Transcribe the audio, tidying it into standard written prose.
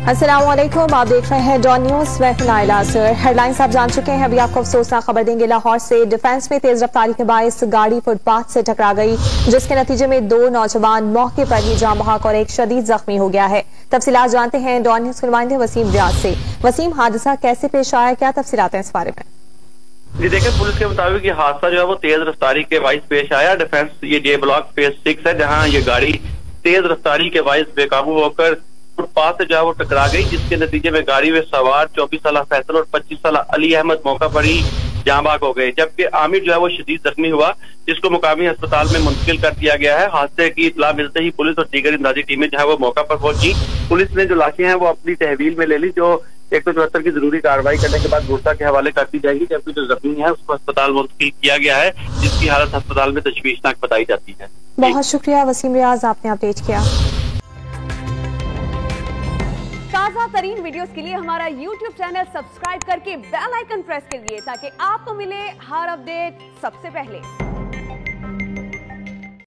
अस्सलाम वालेकुम, आप देख रहे हैं डॉन न्यूज। मैं नाइला सर। हेडलाइंस आप जान चुके हैं, अभी आपको अफसोसनाक खबर देंगे। लाहौर से डिफेंस में तेज रफ्तारी के बायस गाड़ी फुटपाथ से टकरा गई, जिसके नतीजे में 2 नौजवान मौके पर ही जान बहक और एक शदीद जख्मी हो गया है। तफसीलात जानते हैं डॉन न्यूज के नुमाइंदे वसीम रियाज से। वसीम, हादसा कैसे पेश आया, क्या तफसीलात हैं इस बारे में? जी देखिए, पुलिस के मुताबिक ये हादसा जो है वो तेज रफ्तारी के बाइस पेश आया। डिफेंस ये जे ब्लॉक फेज 6 है, जहां ये गाड़ी तेज रफ्तारी के बाइस बेकाबू होकर फुटपाथ से जो है वो टकरा गई, जिसके नतीजे में गाड़ी में सवार 24 साल फैसल और 25 साल अली अहमद मौका पर ही जाँ बाग हो गए, जबकि आमिर जो है वो शदीद जख्मी हुआ, जिसको मुकामी अस्पताल में मुंतकिल कर दिया गया है। हादसे की इत्तला मिलते ही पुलिस और दीगर इमदादी टीमें जो है वो मौका पर पहुंची। पुलिस ने जो लाशें हैं वो अपनी तहवील में ले ली, जो 174 की जरूरी कार्रवाई करने के बाद गुर्दा के हवाले कर दी जाएगी, जबकि जो जख्मी है उसको अस्पताल मुंतकिल किया गया है, जिसकी हालत अस्पताल में तशवीशनाक बताई जाती है। बहुत शुक्रिया वसीम रियाज, आपने अपडेट किया। ताज़ा तरीन वीडियोस के लिए हमारा YouTube चैनल सब्सक्राइब करके बेल आइकन प्रेस करिए, ताकि आपको मिले हर अपडेट सबसे पहले।